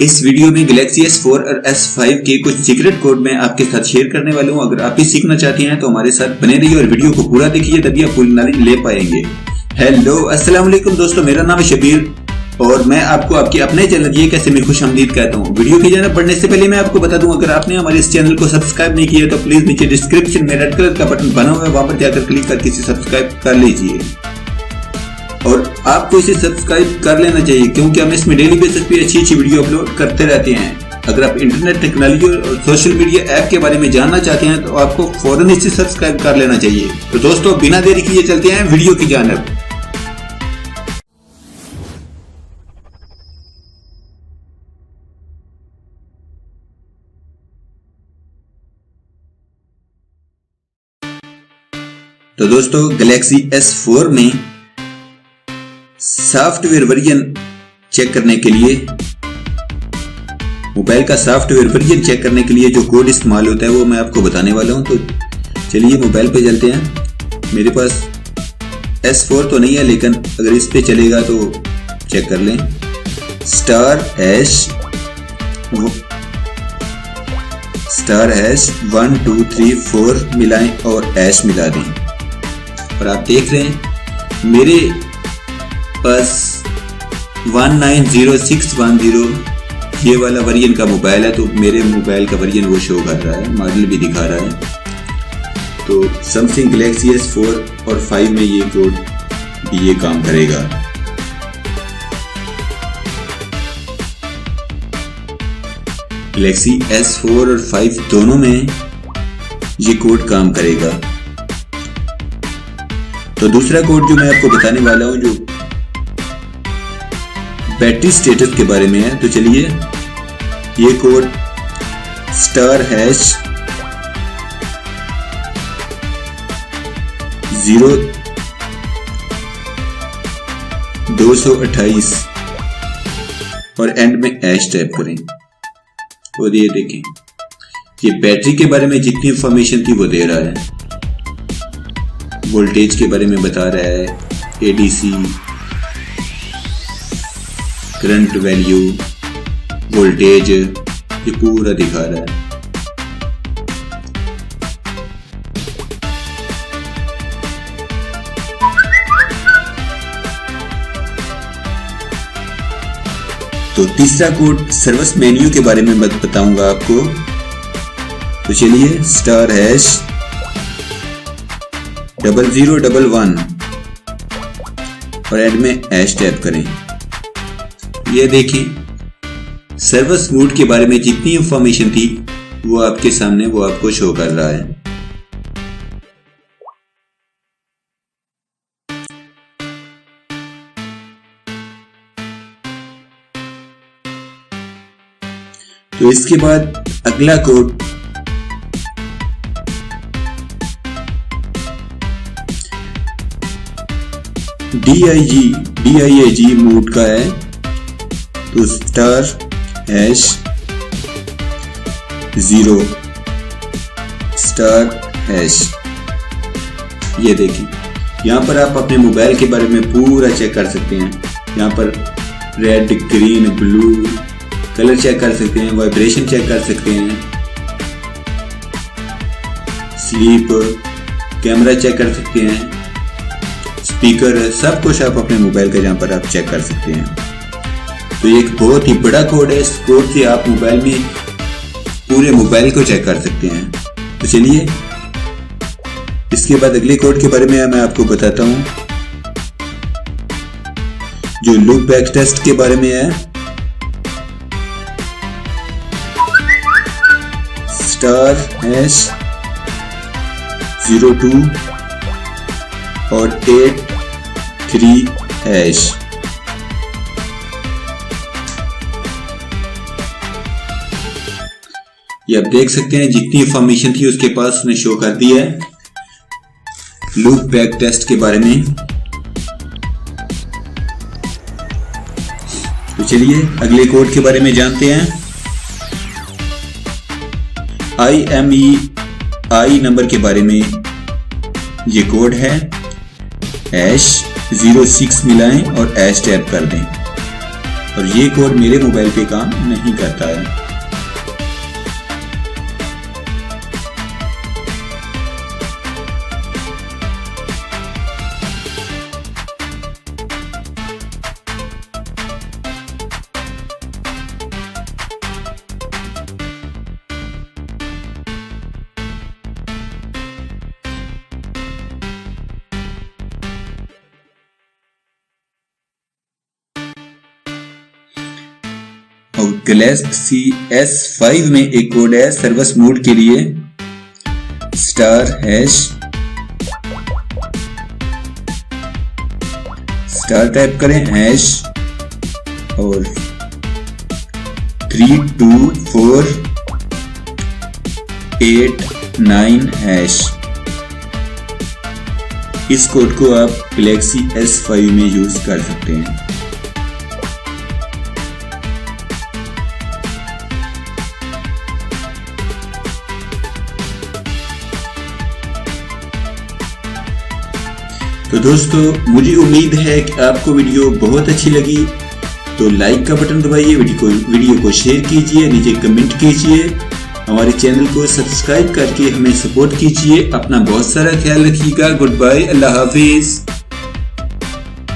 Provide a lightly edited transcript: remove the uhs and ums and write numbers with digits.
इस वीडियो में Galaxy S4 और S5 के कुछ सीक्रेट कोड मैं आपके साथ शेयर करने वाला हूं। अगर आप भी सीखना चाहते हैं तो हमारे साथ बने रहिए और वीडियो को पूरा देखिए, तभी आप पूरी नॉलेज ले पाएंगे। हेलो अस्सलाम वालेकुम दोस्तों, मेरा नाम है शबीर और मैं आपको आपके अपने चैनल ये कैसे में खुशामदीद कहता हूँ। वीडियो की जाने बढ़ने से पहले मैं आपको बता दूं, अगर आपने हमारे इस चैनल को सब्सक्राइब नहीं किया तो प्लीज नीचे डिस्क्रिप्शन में रेड कलर का बटन बना हुआ है, वहां पर जाकर क्लिक करके इसे सब्सक्राइब कर लीजिए। और आपको इसे सब्सक्राइब कर लेना चाहिए क्योंकि हम इसमें डेली बेसिस पे अच्छी वीडियो अपलोड करते रहते हैं। अगर आप इंटरनेट टेक्नोलॉजी और सोशल मीडिया ऐप के बारे में जानना चाहते हैं तो आपको फौरन इसे सब्सक्राइब कर लेना चाहिए। तो दोस्तों बिना देरी किए चलते हैं वीडियो की जानिब। तो दोस्तों Galaxy S4 में सॉफ्टवेयर वर्जन चेक करने के लिए, मोबाइल का सॉफ्टवेयर वर्जन चेक करने के लिए जो कोड इस्तेमाल होता है वो मैं आपको बताने वाला हूं। तो चलिए मोबाइल पे चलते हैं। मेरे पास S4 तो नहीं है, लेकिन अगर इस पे चलेगा तो चेक कर लें। *#1 2 3 4 मिलाएं और ऐश मिला दें। और आप देख रहे हैं मेरे पास 190610 ये वाला वर्जन का मोबाइल है, तो मेरे मोबाइल का वर्जन वो शो कर रहा है, मॉडल भी दिखा रहा है। तो समथिंग Galaxy S4 और 5 में ये कोड भी ये काम करेगा। Galaxy S4 और 5 दोनों में ये कोड काम करेगा। तो दूसरा कोड जो मैं आपको बताने वाला हूं जो बैटरी स्टेटस के बारे में है, तो चलिए ये कोड *0228 और एंड में ऐश टाइप करें। और ये देखें, ये बैटरी के बारे में जितनी इंफॉर्मेशन थी वो दे रहा है, वोल्टेज के बारे में बता रहा है, ADC, करंट वैल्यू, वोल्टेज, ये पूरा दिखा रहा है। तो तीसरा कोड सर्विस मेन्यू के बारे में बताऊंगा आपको। तो चलिए *0011 और एंड में ऐश टाइप करें। ये देखिए सर्विस मोड के बारे में जितनी इंफॉर्मेशन थी वो आपके सामने वो आपको शो कर रहा है। तो इसके बाद अगला कोड DIAG मोड का है। तो *0 ये देखिए, यहाँ पर आप अपने मोबाइल के बारे में पूरा चेक कर सकते हैं। यहाँ पर red, green, blue colour check कर सकते हैं, वाइब्रेशन चेक कर सकते हैं, स्लीप, कैमरा चेक कर सकते हैं, स्पीकर, सब कुछ आप अपने मोबाइल का यहाँ पर आप चेक कर सकते हैं। तो ये एक बहुत ही बड़ा कोड है। इस कोड से आप मोबाइल में पूरे मोबाइल को चेक कर सकते हैं। तो चलिए इसके बाद अगले कोड के बारे में मैं आपको बताता हूं जो लुक बैक टेस्ट के बारे में है। *#02 और 83#। ये आप देख सकते हैं जितनी इंफॉर्मेशन थी उसके पास उसने शो कर दिया है लूप बैक टेस्ट के बारे में। तो चलिए अगले कोड के बारे में जानते हैं। IMEI नंबर के बारे में ये कोड है। #06 मिलाएं और ऐश टैप कर दें। और ये कोड मेरे मोबाइल पे काम नहीं करता है। और गैलेक्सी S5 में एक कोड है सर्विस मोड के लिए, स्टार टाइप करें हैश और 32489 हैश। इस कोड को आप गैलेक्सी S5 में यूज कर सकते हैं। तो दोस्तों, मुझे उम्मीद है कि आपको वीडियो बहुत अच्छी लगी। तो लाइक का बटन दबाइए, वीडियो को शेयर कीजिए, नीचे कमेंट कीजिए, हमारे चैनल को सब्सक्राइब करके हमें सपोर्ट कीजिए। अपना बहुत सारा ख्याल रखिएगा। गुड बाय, अल्लाह हाफिज।